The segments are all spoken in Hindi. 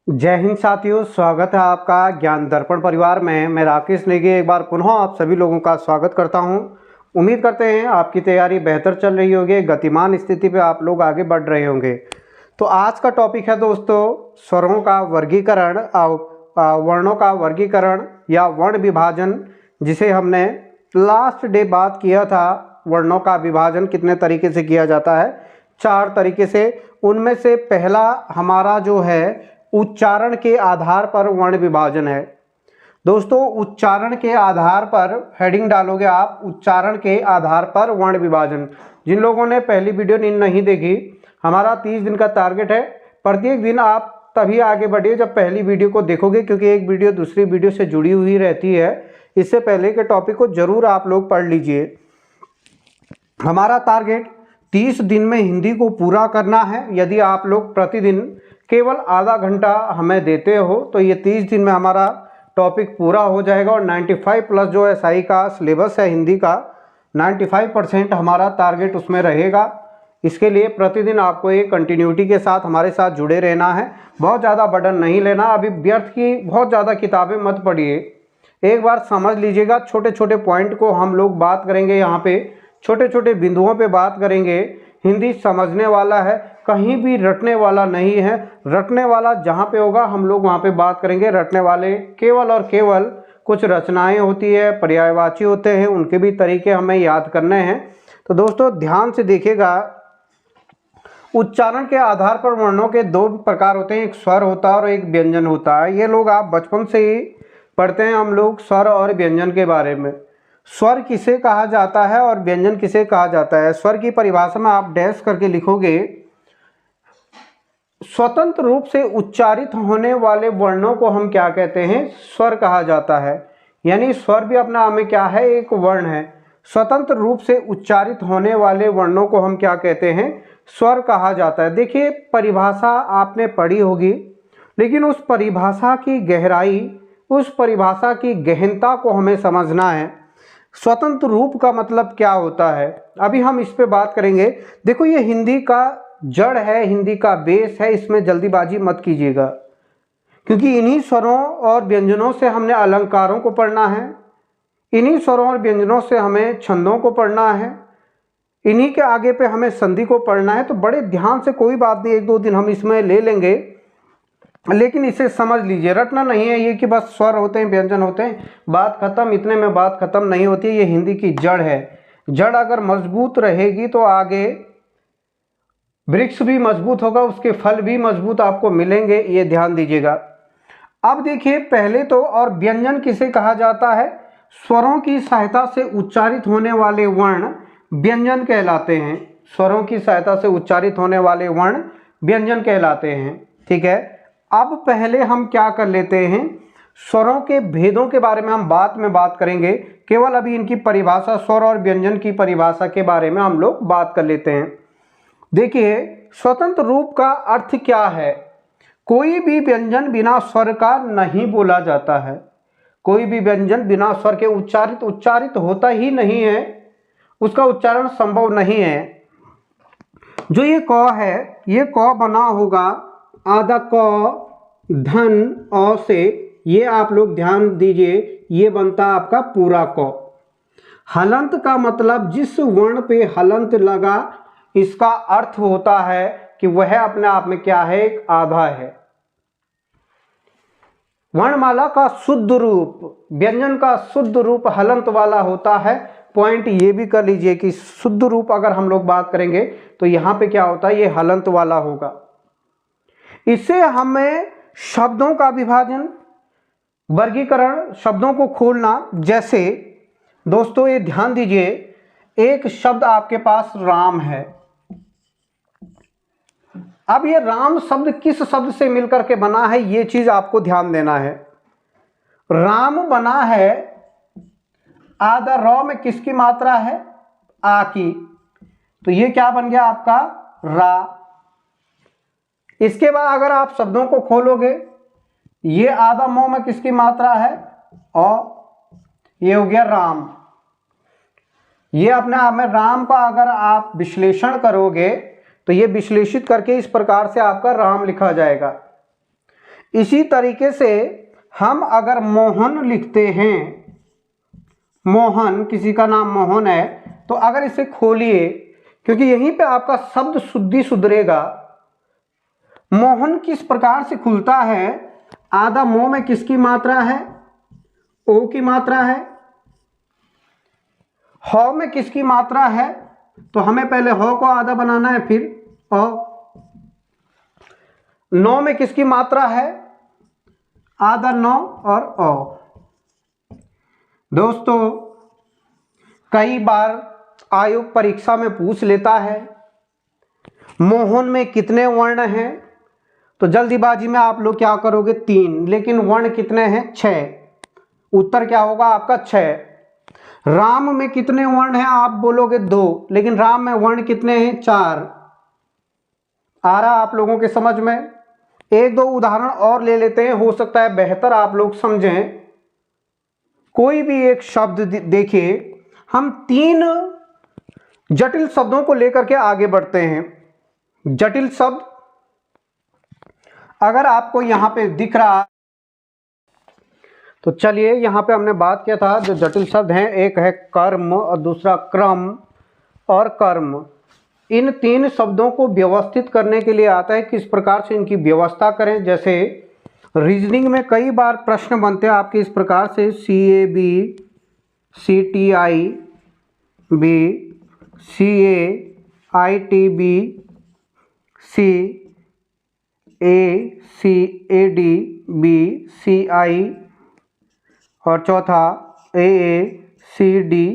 जय हिंद साथियों, स्वागत है आपका ज्ञान दर्पण परिवार में। मैं राकेश नेगी एक बार पुनः आप सभी लोगों का स्वागत करता हूं। उम्मीद करते हैं आपकी तैयारी बेहतर चल रही होगी, गतिमान स्थिति पे आप लोग आगे बढ़ रहे होंगे। तो आज का टॉपिक है दोस्तों स्वरों का वर्गीकरण, वर्णों का वर्गीकरण या वर्ण विभाजन, जिसे हमने लास्ट डे बात किया था। वर्णों का विभाजन कितने तरीके से किया जाता है? 4 तरीके से। उनमें से पहला हमारा जो है उच्चारण के आधार पर वर्ण विभाजन है। दोस्तों उच्चारण के आधार पर हेडिंग डालोगे आप, उच्चारण के आधार पर वर्ण विभाजन। जिन लोगों ने पहली वीडियो नहीं देखी, हमारा 30 दिन का टारगेट है। प्रत्येक दिन आप तभी आगे बढ़िए जब पहली वीडियो को देखोगे, क्योंकि एक वीडियो दूसरी वीडियो से जुड़ी हुई रहती है। इससे पहले के टॉपिक को जरूर आप लोग पढ़ लीजिए। हमारा टारगेट 30 दिन में हिंदी को पूरा करना है। यदि आप लोग प्रतिदिन केवल आधा घंटा हमें देते हो तो ये 30 दिन में हमारा टॉपिक पूरा हो जाएगा। और 95 प्लस जो एसआई का सिलेबस है हिंदी का, 95% हमारा टारगेट उसमें रहेगा। इसके लिए प्रतिदिन आपको एक कंटिन्यूटी के साथ हमारे साथ जुड़े रहना है। बहुत ज़्यादा बर्डन नहीं लेना। अभी व्यर्थ की बहुत ज़्यादा किताबें मत पढ़िए, एक बार समझ लीजिएगा। छोटे छोटे पॉइंट को हम लोग बात करेंगे, यहाँ पे छोटे छोटे बिंदुओं पे बात करेंगे। हिंदी समझने वाला है, कहीं भी रटने वाला नहीं है। रटने वाला जहाँ पे होगा हम लोग वहाँ पे बात करेंगे। रटने वाले केवल और केवल कुछ रचनाएं होती है, पर्यायवाची होते हैं, उनके भी तरीके हमें याद करने हैं। तो दोस्तों ध्यान से देखिएगा, उच्चारण के आधार पर वर्णों के 2 प्रकार होते हैं, एक स्वर होता है और एक व्यंजन होता है। ये लोग आप बचपन से ही पढ़ते हैं हम लोग स्वर और व्यंजन के बारे में। स्वर किसे कहा जाता है और व्यंजन किसे कहा जाता है? स्वर की परिभाषा में आप डैश करके लिखोगे, स्वतंत्र रूप से उच्चारित होने वाले वर्णों को हम क्या कहते हैं? स्वर कहा जाता है। यानी स्वर भी अपना में क्या है? एक वर्ण है। स्वतंत्र रूप से उच्चारित होने वाले वर्णों को हम क्या कहते हैं? स्वर कहा जाता है। देखिए परिभाषा आपने पढ़ी होगी, लेकिन उस परिभाषा की गहराई, उस परिभाषा की गहनता को हमें समझना है। स्वतंत्र रूप का मतलब क्या होता है, अभी हम इस पे बात करेंगे। देखो ये हिंदी का जड़ है, हिंदी का बेस है, इसमें जल्दीबाजी मत कीजिएगा, क्योंकि इन्हीं स्वरों और व्यंजनों से हमने अलंकारों को पढ़ना है, इन्हीं स्वरों और व्यंजनों से हमें छंदों को पढ़ना है, इन्हीं के आगे पे हमें संधि को पढ़ना है। तो बड़े ध्यान से, कोई बात नहीं, 1-2 दिन हम इसमें ले लेंगे, लेकिन इसे समझ लीजिए। रटना नहीं है ये कि बस स्वर होते हैं, व्यंजन होते हैं, बात खत्म, इतने में बात खत्म नहीं होती है। ये हिंदी की जड़ है। जड़ अगर मजबूत रहेगी तो आगे वृक्ष भी मजबूत होगा, उसके फल भी मजबूत आपको मिलेंगे, ये ध्यान दीजिएगा। अब देखिए पहले तो, और व्यंजन किसे कहा जाता है? स्वरों की सहायता से उच्चारित होने वाले वर्ण व्यंजन कहलाते हैं। स्वरों की सहायता से उच्चारित होने वाले वर्ण व्यंजन कहलाते हैं। ठीक है, अब पहले हम क्या कर लेते हैं, स्वरों के भेदों के बारे में हम बाद में बात करेंगे। केवल अभी इनकी परिभाषा, स्वर और व्यंजन की परिभाषा के बारे में हम लोग बात कर लेते हैं। देखिए स्वतंत्र रूप का अर्थ क्या है? कोई भी व्यंजन बिना स्वर का नहीं बोला जाता है। कोई भी व्यंजन बिना स्वर के उच्चारित होता ही नहीं है, उसका उच्चारण संभव नहीं है। जो ये क है, ये क बना होगा आधा क धन अ से, ये आप लोग ध्यान दीजिए, ये बनता आपका पूरा क। हलंत का मतलब जिस वर्ण पे हलंत लगा, इसका अर्थ होता है कि वह अपने आप में क्या है? एक आधा है। वर्णमाला का शुद्ध रूप, व्यंजन का शुद्ध रूप हलंत वाला होता है। पॉइंट ये भी कर लीजिए कि शुद्ध रूप अगर हम लोग बात करेंगे तो यहां पे क्या होता है? ये हलंत वाला होगा। इससे हमें शब्दों का विभाजन, वर्गीकरण, शब्दों को खोलना। जैसे दोस्तों ये ध्यान दीजिए, एक शब्द आपके पास राम है। अब ये राम शब्द किस शब्द से मिलकर के बना है, ये चीज आपको ध्यान देना है। राम बना है, आधा र में किसकी मात्रा है? आ की। तो ये क्या बन गया आपका? रा। इसके बाद अगर आप शब्दों को खोलोगे, ये आधा मो में किसकी मात्रा है? अ। ये हो गया राम। ये अपने आप में राम का अगर आप विश्लेषण करोगे तो ये विश्लेषित करके इस प्रकार से आपका राम लिखा जाएगा। इसी तरीके से हम अगर मोहन लिखते हैं, मोहन, किसी का नाम मोहन है, तो अगर इसे खोलिए, क्योंकि यहीं पे आपका शब्द शुद्धि सुधरेगा। मोहन किस प्रकार से खुलता है? आधा मो में किसकी मात्रा है? ओ की मात्रा है। ह में किसकी मात्रा है? तो हमें पहले ह को आधा बनाना है, फिर अ। नौ में किसकी मात्रा है? आधा नौ और अ। दोस्तों, कई बार आयोग परीक्षा में पूछ लेता है मोहन में कितने वर्ण हैं, तो जल्दीबाजी में आप लोग क्या करोगे? 3, लेकिन वर्ण कितने हैं? 6। उत्तर क्या होगा आपका? 6। राम में कितने वर्ण हैं? आप बोलोगे 2, लेकिन राम में वर्ण कितने हैं? 4। आ रहा आप लोगों के समझ में? एक दो उदाहरण और ले लेते हैं, हो सकता है बेहतर आप लोग समझें। कोई भी एक शब्द देखिए, हम 3 जटिल शब्दों को लेकर के आगे बढ़ते हैं। जटिल शब्द अगर आपको यहां पे दिख रहा, तो चलिए, यहां पे हमने बात किया था जो जटिल शब्द हैं, एक है कर्म और दूसरा क्रम और कर्म। इन 3 शब्दों को व्यवस्थित करने के लिए आता है किस प्रकार से इनकी व्यवस्था करें। जैसे रीजनिंग में कई बार प्रश्न बनते हैं आपके इस प्रकार से, CAB, CTIB, CAITB, CACADB, CI और चौथा AACDI।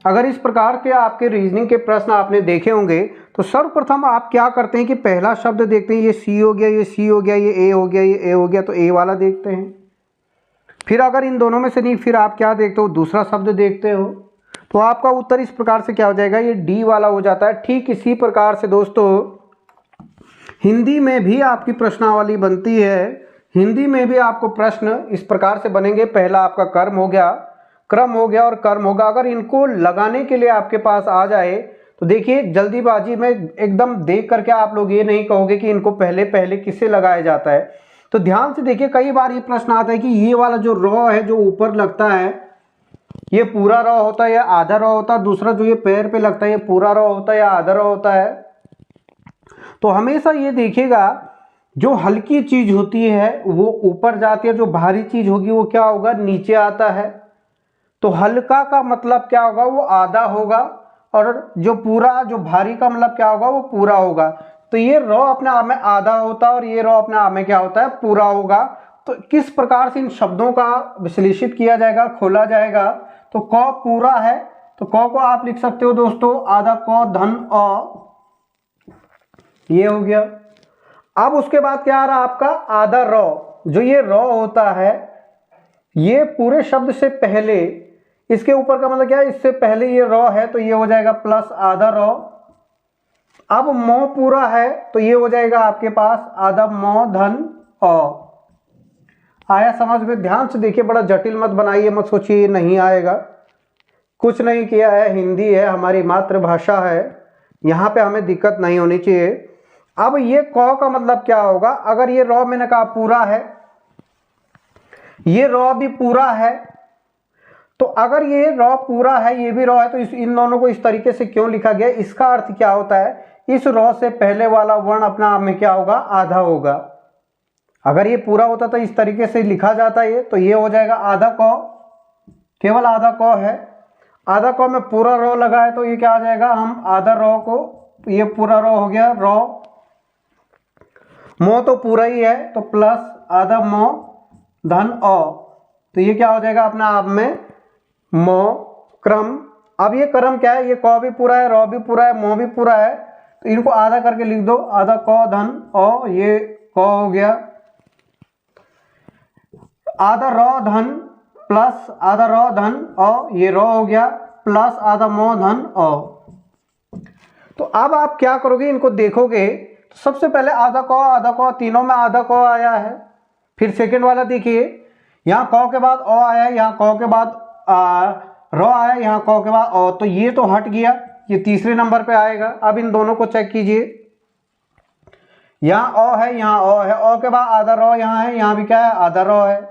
अगर इस प्रकार के आपके रीजनिंग के प्रश्न आपने देखे होंगे, तो सर्वप्रथम आप क्या करते हैं कि पहला शब्द देखते हैं, ये C हो गया, ये C हो गया, ये A हो गया, ये A हो गया, तो A वाला देखते हैं। फिर अगर इन दोनों में से नहीं, फिर आप क्या देखते हो? दूसरा शब्द देखते हो। तो आपका उत्तर इस प्रकार से क्या हो जाएगा? ये D वाला हो जाता है। ठीक इसी प्रकार से दोस्तों हिंदी में भी आपकी प्रश्नावली बनती है। हिंदी में भी आपको प्रश्न इस प्रकार से बनेंगे। पहला आपका कर्म हो गया, क्रम हो गया और कर्म होगा। अगर इनको लगाने के लिए आपके पास आ जाए, तो देखिए जल्दीबाजी में एकदम देख करके आप लोग ये नहीं कहोगे कि इनको पहले पहले किससे लगाया जाता है। तो ध्यान से देखिए, कई बार ये प्रश्न आता है कि ये वाला जो रॉ है जो ऊपर लगता है, ये पूरा रॉ होता है या आधा रॉ होता है। दूसरा जो ये पैर पे लगता है, ये पूरा रॉ होता है या आधा रॉ होता है। तो हमेशा ये देखिएगा, जो हल्की चीज होती है वो ऊपर जाती है, जो भारी चीज होगी वो क्या होगा? नीचे आता है। तो हल्का का मतलब क्या होगा? वो आधा होगा, और जो पूरा, जो भारी का मतलब क्या होगा? वो पूरा होगा। तो ये रॉ अपने आप में आधा होता है और ये रॉ अपने आप में क्या होता है? पूरा होगा। तो किस प्रकार से इन शब्दों का विश्लेषित किया जाएगा, खोला जाएगा? तो क पूरा है, तो क को आप लिख सकते हो दोस्तों आधा क धन अ, ये हो गया। अब उसके बाद क्या आ रहा आपका? आधा रॉ। जो ये रॉ होता है, ये पूरे शब्द से पहले, इसके ऊपर का मतलब क्या है? इससे पहले ये रॉ है, तो ये हो जाएगा प्लस आधा रॉ। अब मो पूरा है, तो ये हो जाएगा आपके पास आधा मो धन अ। आया समझ में? ध्यान से देखिए, बड़ा जटिल मत बनाइए, मत सोचिए ये नहीं आएगा। कुछ नहीं किया है, हिंदी है, हमारी मातृभाषा है, यहाँ पे हमें दिक्कत नहीं होनी चाहिए। अब ये क का मतलब क्या होगा? अगर ये रॉ मैंने कहा पूरा है, ये रॉ भी पूरा है, तो अगर ये रॉ पूरा है, ये भी रॉ है, तो इन दोनों को इस तरीके से क्यों लिखा गया? इसका अर्थ क्या होता है? इस रॉ से पहले वाला वर्ण अपने आप में क्या होगा? आधा होगा। अगर ये पूरा होता तो इस तरीके से लिखा जाता ये, तो ये हो जाएगा आधा क, केवल आधा क है। आधा क में पूरा रॉ लगा है, तो ये क्या आ जाएगा? हम आधा रॉ को, ये पूरा रॉ हो गया रॉ। मो तो पूरा ही है, तो प्लस आधा मो धन अ, तो ये क्या हो जाएगा अपने आप में? मो क्रम। अब ये क्रम क्या है? ये क भी पूरा है, रॉ भी पूरा है, मो भी पूरा है, तो इनको आधा करके लिख दो, आधा क धन अ, ये क हो गया। आधा रॉ धन प्लस आधा रॉ धन अ, ये रॉ हो गया, प्लस आधा मो धन अ। तो अब आप क्या करोगे? इनको देखोगे तो सबसे पहले आधा क, तीनों में आधा क आया है। फिर सेकंड वाला देखिए, यहाँ क के बाद अ आया है, यहाँ क के बाद रॉ आया, यहाँ क के बाद अ, तो ये तो हट गया, ये तीसरे नंबर पे आएगा। अब इन दोनों को चेक कीजिए, यहाँ अ है, यहाँ अ है, अ के बाद आधा रॉ यहाँ है, यहाँ भी क्या है, आधा रॉ है।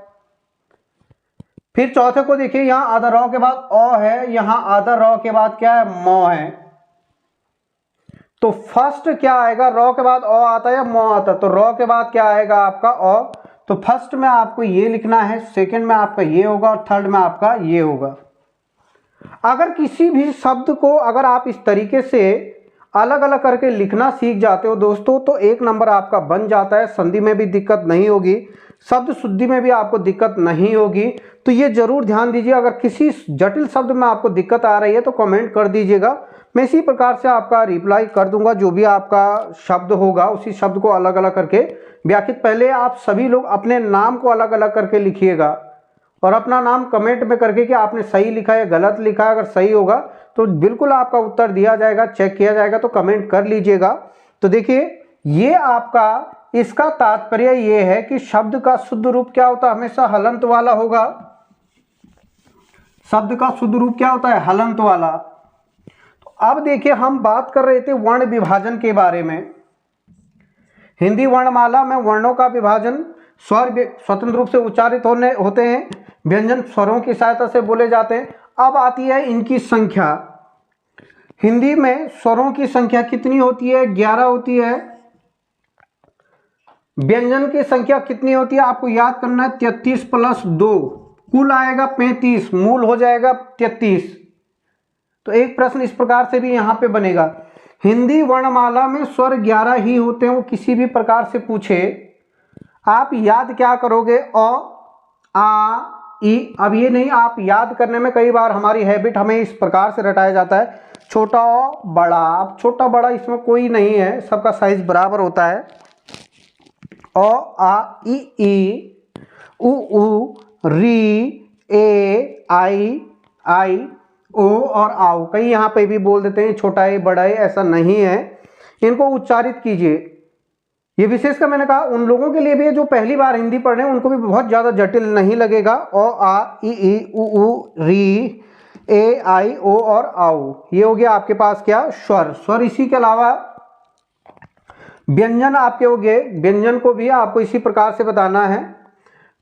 फिर चौथे को देखिए, यहाँ आधा रॉ के बाद अ है, यहाँ आधा रॉ के बाद क्या है, म है। तो फर्स्ट क्या आएगा, रॉ के बाद अ आता है या म आता है, तो रॉ के बाद क्या आएगा आपका अ। तो फर्स्ट में आपको ये लिखना है, सेकंड में आपका ये होगा और थर्ड में आपका ये होगा। अगर किसी भी शब्द को अगर आप इस तरीके से अलग अलग करके लिखना सीख जाते हो दोस्तों, तो एक नंबर आपका बन जाता है। संधि में भी दिक्कत नहीं होगी, शब्द शुद्धि में भी आपको दिक्कत नहीं होगी। तो ये जरूर ध्यान दीजिए, अगर किसी जटिल शब्द में आपको दिक्कत आ रही है तो कमेंट कर दीजिएगा, मैं इसी प्रकार से आपका रिप्लाई कर दूंगा। जो भी आपका शब्द होगा उसी शब्द को अलग अलग करके व्याख्यात, पहले आप सभी लोग अपने नाम को अलग अलग करके लिखिएगा और अपना नाम कमेंट में करके कि आपने सही लिखा है गलत लिखा है। अगर सही होगा तो बिल्कुल आपका उत्तर दिया जाएगा, चेक किया जाएगा, तो कमेंट कर लीजिएगा। तो देखिए ये आपका, इसका तात्पर्य ये है कि शब्द का शुद्ध रूप क्या होता है, हमेशा हलंत वाला होगा। शब्द का शुद्ध रूप क्या होता है, हलंत वाला। तो अब देखिए हम बात कर रहे थे वर्ण विभाजन के बारे में। हिंदी वर्णमाला में वर्णों का विभाजन, स्वर स्वतंत्र रूप से उच्चारित होते हैं, व्यंजन स्वरों की सहायता से बोले जाते हैं। अब आती है इनकी संख्या। हिंदी में स्वरों की संख्या कितनी होती है, 11 होती है। व्यंजन की संख्या कितनी होती है, आपको याद करना है, 33 + 2 कुल आएगा 35, मूल हो जाएगा 33। तो एक प्रश्न इस प्रकार से भी यहाँ पे बनेगा। हिंदी वर्णमाला में स्वर 11 ही होते हैं, वो किसी भी प्रकार से पूछे आप याद क्या करोगे, अ आ ई। अब ये नहीं, आप याद करने में कई बार हमारी हैबिट हमें इस प्रकार से रटाया जाता है, छोटा अ बड़ा। अब छोटा बड़ा इसमें कोई नहीं है, सबका साइज बराबर होता है। अ आ ई उ ऊ री ए आई ओ और आओ। कई यहाँ पे भी बोल देते हैं छोटा ए बड़ा ए, ऐसा नहीं है। इनको उच्चारित कीजिए। ये विशेषकर मैंने कहा उन लोगों के लिए भी है जो पहली बार हिंदी पढ़ रहे हैं, उनको भी बहुत ज़्यादा जटिल नहीं लगेगा। अ आ ई उ री ए आई ओ और आओ, ये हो गया आपके पास क्या, स्वर। स्वर। इसी के अलावा व्यंजन आपके हो गए, व्यंजन को भी आपको इसी प्रकार से बताना है।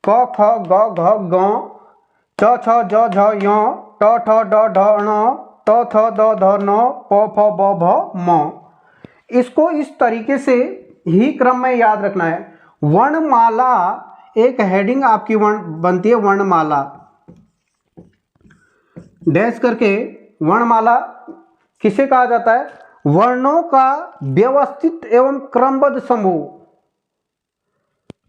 क ख ग घ ग, च छ ज झ य, ट ठ ड ढ ण, त थ द ध न, प फ ब भ म। इसको इस तरीके से ही क्रम में याद रखना है। वर्णमाला एक हेडिंग आपकी वर्ण बनती है, वर्णमाला डैश करके। वर्णमाला किसे कहा जाता है, वर्णों का व्यवस्थित एवं क्रमबद्ध समूह।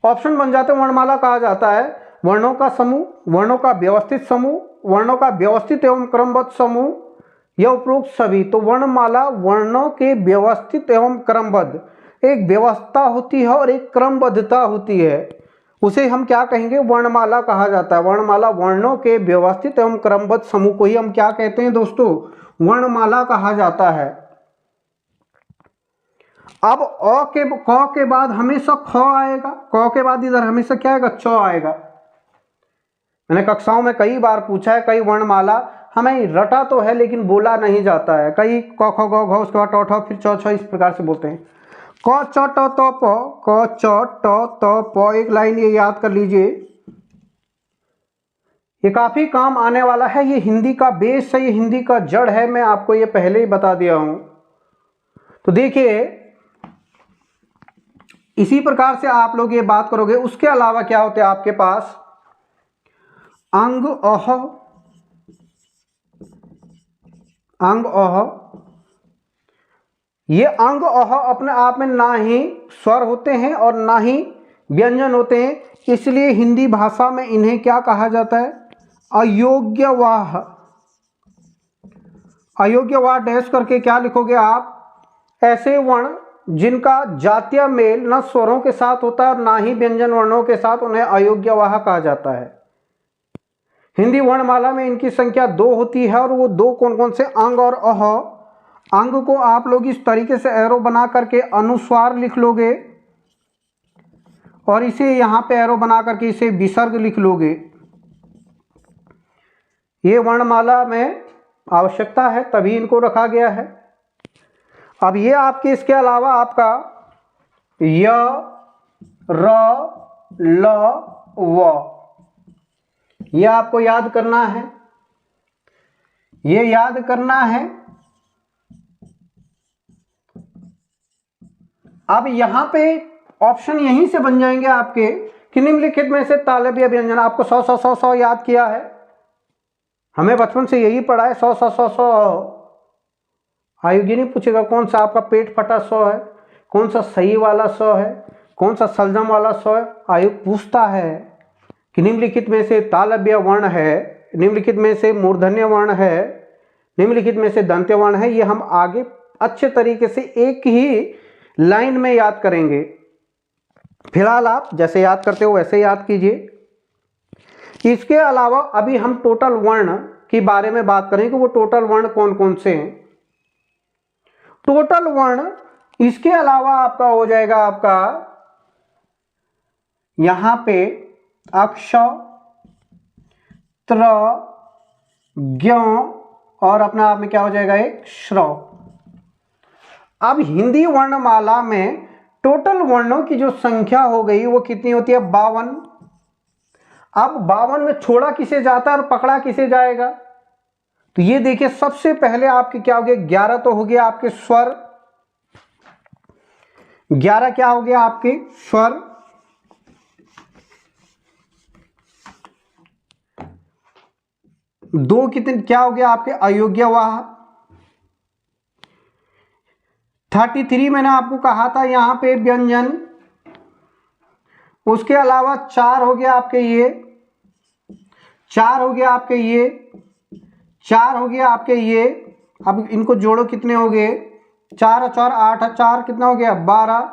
ऑप्शन बन जाते हैं, वर्णमाला कहा जाता है वर्णों का समूह, वर्णों का व्यवस्थित समूह, वर्णों का व्यवस्थित एवं क्रमबद्ध समूह, या उपरोक्त सभी। तो वर्णमाला वर्णों के व्यवस्थित एवं क्रमबद्ध, एक व्यवस्था होती है और एक क्रमबद्धता होती है, उसे हम क्या कहेंगे, वर्णमाला कहा जाता है। वर्णमाला वर्णों के व्यवस्थित एवं क्रमबद्ध समूह को ही हम क्या कहते हैं दोस्तों, वर्णमाला कहा जाता है। अब अ के क के बाद हमेशा ख आएगा, क के बाद इधर हमेशा क्या आएगा, च आएगा। मैंने कक्षाओं में कई बार पूछा है, कई वर्णमाला हमें रटा तो है लेकिन बोला नहीं जाता है। कई क ख ग घ उसके बाद ट ठ फिर च छ इस प्रकार से बोलते हैं। क च ट त प, क च ट त प, एक लाइन ये याद कर लीजिए, ये काफी काम आने वाला है। ये हिंदी का बेस है, ये हिंदी का जड़ है, मैं आपको ये पहले ही बता दिया हूं। तो देखिए इसी प्रकार से आप लोग ये बात करोगे। उसके अलावा क्या होते हैं आपके पास, अंग अह, अंग अह। ये अंग अह अपने आप में ना ही स्वर होते हैं और ना ही व्यंजन होते हैं, इसलिए हिंदी भाषा में इन्हें क्या कहा जाता है, अयोग्यवाह। अयोग्यवाह डैश करके क्या लिखोगे आप, ऐसे वर्ण जिनका जातीय मेल न स्वरों के साथ होता है और ना ही व्यंजन वर्णों के साथ, उन्हें अयोग्यवाह कहा जाता है। हिंदी वर्णमाला में इनकी संख्या 2 होती है, और वो 2 कौन कौन से, अंग और अह। अंग को आप लोग इस तरीके से एरो बना करके अनुस्वार लिख लोगे, और इसे यहाँ पे एरो बना करके इसे विसर्ग लिख लोगे। ये वर्णमाला में आवश्यकता है तभी इनको रखा गया है। अब ये आपके, इसके अलावा आपका य, र, ल, व। ये आपको याद करना है, ये याद करना है। अब यहां पे ऑप्शन यहीं से बन जाएंगे आपके कि निम्नलिखित में से तालव्य व्यंजन। आपको 100 याद किया है, हमें बचपन से यही पढ़ा है, 100। आयुगी नहीं पूछेगा कौन सा आपका पेट फटा 100 है, कौन सा सही वाला 100 है, कौन सा सलजम वाला 100 है। आयुग पूछता है कि निम्नलिखित में से तालव्य वर्ण है, निम्नलिखित में से मूर्धन्य वर्ण है, निम्नलिखित में से दंत्य वर्ण है। ये हम आगे अच्छे तरीके से एक ही लाइन में याद करेंगे। फिलहाल आप जैसे याद करते हो वैसे याद कीजिए। इसके अलावा अभी हम टोटल वर्ण के बारे में बात करें कि वो टोटल वर्ण कौन कौन से हैं। टोटल वर्ण इसके अलावा आपका हो जाएगा, आपका यहां पे अक्ष, त्र, ज्ञ और अपना आप में क्या हो जाएगा एक श्रव। अब हिंदी वर्णमाला में टोटल वर्णों की जो संख्या हो गई वो कितनी होती है, 52। अब 52 में छोड़ा किसे जाता है और पकड़ा किसे जाएगा, तो ये देखिए सबसे पहले आपके क्या हो गया, 11 तो हो गया आपके स्वर, 11 क्या हो गया आपके स्वर। दो कितने क्या हो गया आपके अयोग्यवाह। 33 मैंने आपको कहा था यहां पे व्यंजन। उसके अलावा 4 हो गया आपके ये, 4 हो गया आपके ये, 4 हो गया आपके ये। अब इनको जोड़ो कितने हो गए, 4 और 4 8, 4 कितना हो गया 12,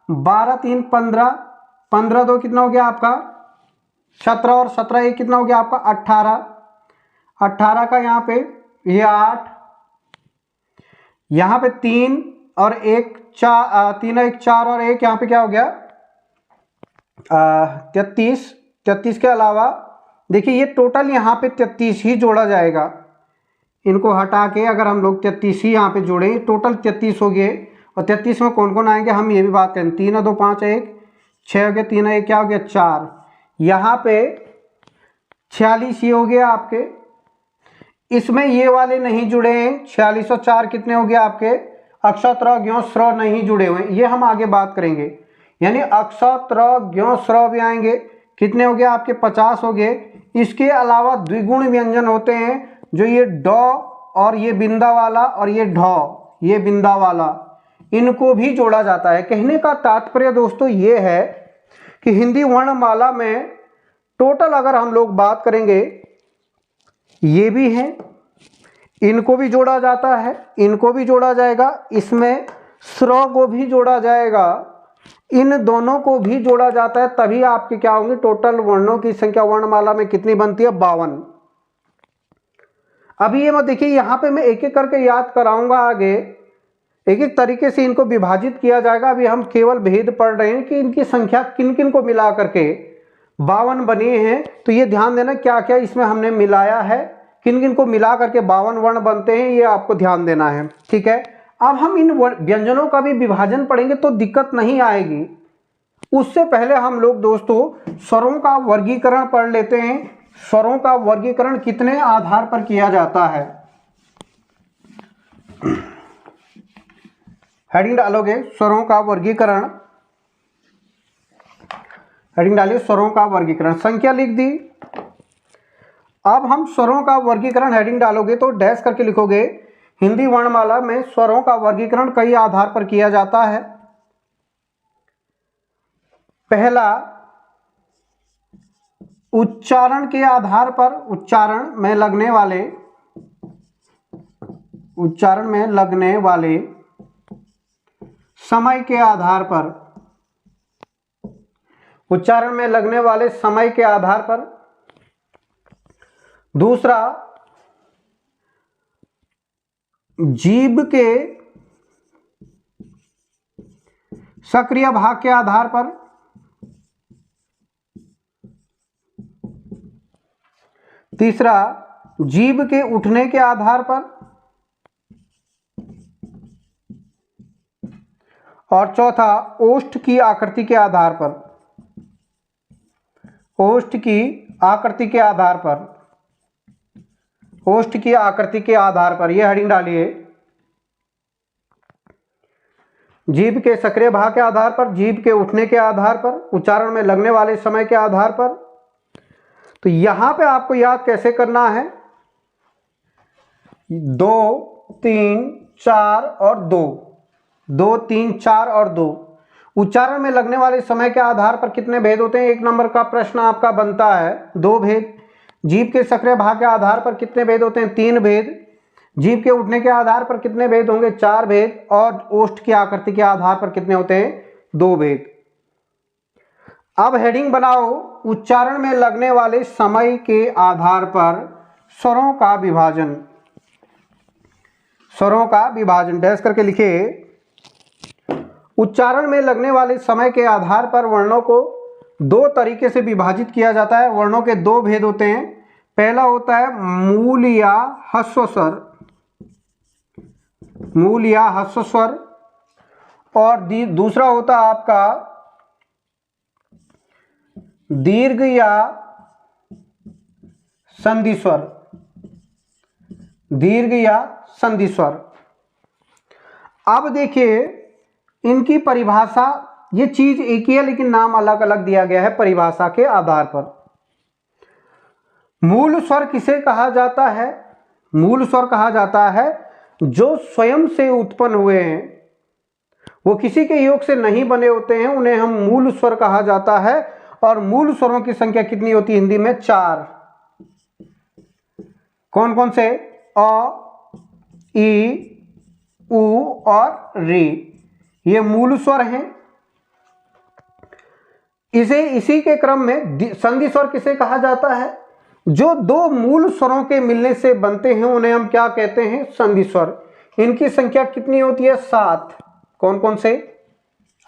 12 3 15, 15 2 कितना हो गया आपका 17 और 17 1 कितना हो गया आपका 18, 18 का यहाँ पे ये 8, यहाँ पे 3 और 1 4, 3 1 4 और 1 यहाँ पे क्या हो गया 33, 33 के अलावा देखिए ये टोटल यहाँ पे 33 ही जोड़ा जाएगा। इनको हटा के अगर हम लोग 33 ही यहाँ पे जोड़ें, टोटल 33 हो गए। और 33 में कौन कौन आएंगे हम ये भी बात करें, 3 और 2 5 1 6 हो गया, 3 1 क्या हो गया 4, यहाँ पे 46 ये हो गया आपके। इसमें ये वाले नहीं जुड़े हैं, 46 और 4 कितने हो गए आपके अक्षत्र ज्ञ स्र नहीं जुड़े हुए, ये हम आगे बात करेंगे। यानी अक्षत्र ज्ञ स्र भी आएंगे, कितने हो गए आपके 50 हो गए। इसके अलावा द्विगुण व्यंजन होते हैं जो ये ड और ये बिंदा वाला और ये ढ ये बिंदा वाला, इनको भी जोड़ा जाता है। कहने का तात्पर्य दोस्तों ये है कि हिंदी वर्णमाला में टोटल अगर हम लोग बात करेंगे, ये भी हैं, इनको भी जोड़ा जाता है, इनको भी जोड़ा जाएगा, इसमें स्र को भी जोड़ा जाएगा, इन दोनों को भी जोड़ा जाता है। तभी आपके क्या होंगे टोटल वर्णों की संख्या वर्णमाला में कितनी बनती है 52। अभी ये मत देखिए, यहाँ पे मैं एक एक करके याद कराऊंगा, आगे एक एक तरीके से इनको विभाजित किया जाएगा। अभी हम केवल भेद पढ़ रहे हैं कि इनकी संख्या किन किन को मिला करके 52 बने हैं। तो ये ध्यान देना क्या क्या इसमें हमने मिलाया है, किन किन को मिला करके 52 वर्ण बनते हैं, ये आपको ध्यान देना है। ठीक है, अब हम इन व्यंजनों का भी विभाजन पढ़ेंगे तो दिक्कत नहीं आएगी। उससे पहले हम लोग दोस्तों स्वरों का वर्गीकरण पढ़ लेते हैं। स्वरों का वर्गीकरण कितने आधार पर किया जाता है, हेडिंग डालोगे स्वरों का वर्गीकरण, हेडिंग डालिए स्वरों का वर्गीकरण, संख्या लिख दी। अब हम स्वरों का वर्गीकरण हेडिंग डालोगे तो डैश करके लिखोगे हिंदी वर्णमाला में स्वरों का वर्गीकरण कई आधार पर किया जाता है। पहला उच्चारण के आधार पर, उच्चारण में लगने वाले समय के आधार पर, उच्चारण में लगने वाले समय के आधार पर। दूसरा जीभ के सक्रिय भाग के आधार पर। तीसरा जीभ के उठने के आधार पर। और चौथा ओष्ठ की आकृति के आधार पर, ओष्ठ की आकृति के आधार पर, ओष्ठ की आकृति के आधार पर, यह हेडिंग डालिए। जीभ के सक्रिय भाग के आधार पर, जीभ के उठने के आधार पर, उच्चारण में लगने वाले समय के आधार पर। तो यहां पे आपको याद कैसे करना है, 2, 3, 4 और 2, 2, 3, 4 और 2। उच्चारण में लगने वाले समय के आधार पर कितने भेद होते हैं? 1 नंबर का प्रश्न आपका बनता है, 2 भेद। जीभ के सक्रिय भाग के आधार पर कितने भेद होते हैं? 3 भेद। जीभ के उठने के आधार पर कितने भेद होंगे? 4 भेद। और ओष्ठ की आकृति के आधार पर कितने होते हैं? 2 भेद। अब हेडिंग बनाओ, उच्चारण में लगने वाले समय के आधार पर स्वरों का विभाजन, स्वरों का विभाजन डैश करके लिखिए। उच्चारण में लगने वाले समय के आधार पर वर्णों को 2 तरीके से विभाजित किया जाता है। वर्णों के 2 भेद होते हैं। पहला होता है मूल या ह्रस्व स्वर, मूल या ह्रस्व स्वर, और दूसरा होता है आपका दीर्घ या संधि स्वर, दीर्घ या संधि स्वर। अब देखिए इनकी परिभाषा, ये चीज एक ही है लेकिन नाम अलग अलग दिया गया है परिभाषा के आधार पर। मूल स्वर किसे कहा जाता है? मूल स्वर कहा जाता है जो स्वयं से उत्पन्न हुए हैं, वो किसी के योग से नहीं बने होते हैं, उन्हें हम मूल स्वर कहा जाता है। और मूल स्वरों की संख्या कितनी होती है हिंदी में? 4। कौन कौन से? अ, ई, उ और री, ये मूल स्वर हैं। इसी के क्रम में संधि स्वर किसे कहा जाता है? जो 2 मूल स्वरों के मिलने से बनते हैं उन्हें हम क्या कहते हैं? संधि स्वर। इनकी संख्या कितनी होती है? 7। कौन कौन से?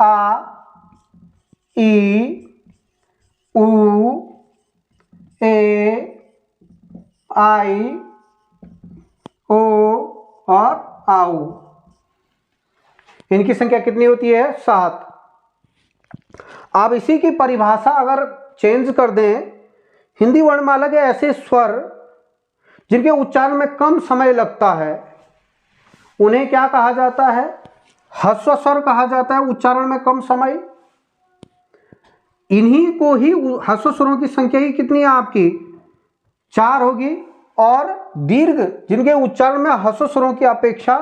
आ, ई, उ, ए, आई, ओ और आउ। इनकी संख्या कितनी होती है? 7। आप इसी की परिभाषा अगर चेंज कर दें, हिंदी वर्णमाला के ऐसे स्वर जिनके उच्चारण में कम समय लगता है उन्हें क्या कहा जाता है? ह्रस्व स्वर कहा जाता है, उच्चारण में कम समय। इन्हीं को ही ह्रस्व स्वरों की संख्या ही कितनी है आपकी? 4 होगी। और दीर्घ जिनके उच्चारण में ह्रस्व स्वरों की अपेक्षा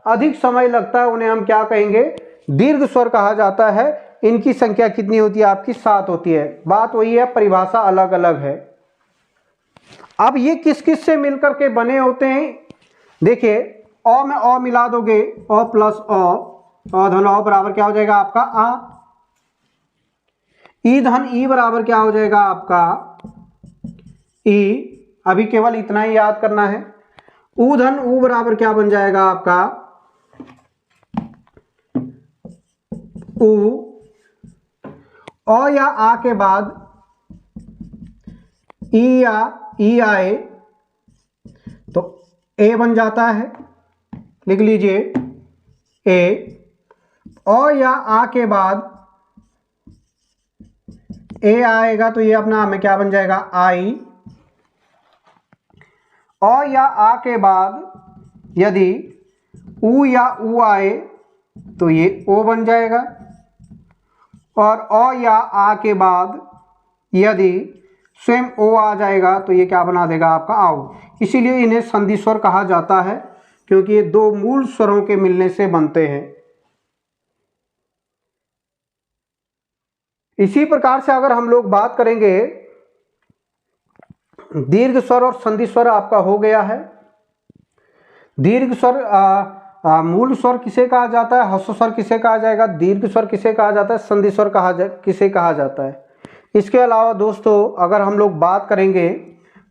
अधिक समय लगता है उन्हें हम क्या कहेंगे? दीर्घ स्वर कहा जाता है। इनकी संख्या कितनी होती है आपकी? 7 होती है। बात वही है, परिभाषा अलग अलग है। अब ये किस किस से मिलकर के बने होते हैं? देखिए, अ में अ मिला दोगे, अ प्लस अ धन अ बराबर क्या हो जाएगा आपका? आ। ई धन ई बराबर क्या हो जाएगा आपका? ई। अभी केवल इतना ही याद करना है। उ धन उ बराबर क्या बन जाएगा आपका? उ। अ या आ के बाद ई या ई आए तो ए बन जाता है, लिख लीजिए ए। अ या आ के बाद ए आएगा तो ये अपना में क्या बन जाएगा? आई। अ या आ के बाद यदि उ या उ आए तो ये ओ बन जाएगा। और अ या आ के बाद यदि स्वयं ओ आ जाएगा तो ये क्या बना देगा आपका? आओ। इसीलिए इन्हें संधि स्वर कहा जाता है क्योंकि ये 2 मूल स्वरों के मिलने से बनते हैं। इसी प्रकार से अगर हम लोग बात करेंगे, दीर्घ स्वर और संधि स्वर आपका हो गया है। दीर्घ स्वर मूल स्वर किसे कहा जाता है? ह्रस्व स्वर किसे कहा जाएगा? दीर्घ स्वर किसे कहा जाता है? संधि स्वर किसे कहा जाता है? इसके अलावा दोस्तों अगर हम लोग बात करेंगे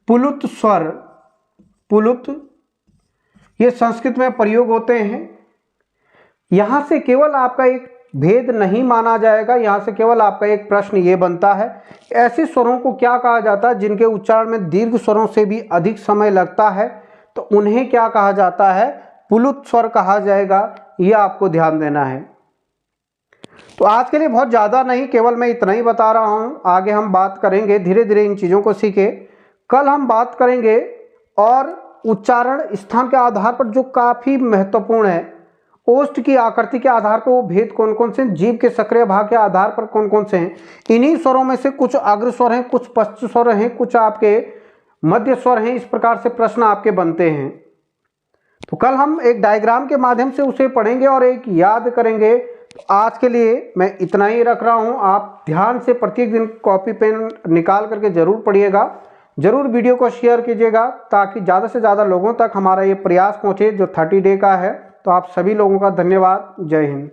पुलुत स्वर, पुलुत ये संस्कृत में प्रयोग होते हैं। यहां से केवल आपका एक भेद नहीं माना जाएगा, यहां से केवल आपका एक प्रश्न ये बनता है, ऐसे स्वरों को क्या कहा जाता है जिनके उच्चारण में दीर्घ स्वरों से भी अधिक समय लगता है, तो उन्हें क्या कहा जाता है? पुलुत स्वर कहा जाएगा। यह आपको ध्यान देना है। तो आज के लिए बहुत ज़्यादा नहीं, केवल मैं इतना ही बता रहा हूँ। आगे हम बात करेंगे, धीरे धीरे इन चीज़ों को सीखे। कल हम बात करेंगे और उच्चारण स्थान के आधार पर जो काफ़ी महत्वपूर्ण है, ओष्ठ की आकृति के आधार पर वो भेद कौन कौन से, जीभ के सक्रिय भाग के आधार पर कौन कौन से हैं। इन्हीं स्वरों में से कुछ अग्र स्वर हैं, कुछ पश्च स्वर हैं, कुछ आपके मध्य स्वर हैं। इस प्रकार से प्रश्न आपके बनते हैं। तो कल हम एक डायग्राम के माध्यम से उसे पढ़ेंगे और एक याद करेंगे। तो आज के लिए मैं इतना ही रख रहा हूँ। आप ध्यान से प्रत्येक दिन कॉपी पेन निकाल करके ज़रूर पढ़िएगा, ज़रूर वीडियो को शेयर कीजिएगा ताकि ज़्यादा से ज़्यादा लोगों तक हमारा ये प्रयास पहुँचे जो 30 डे का है। तो आप सभी लोगों का धन्यवाद। जय हिंद।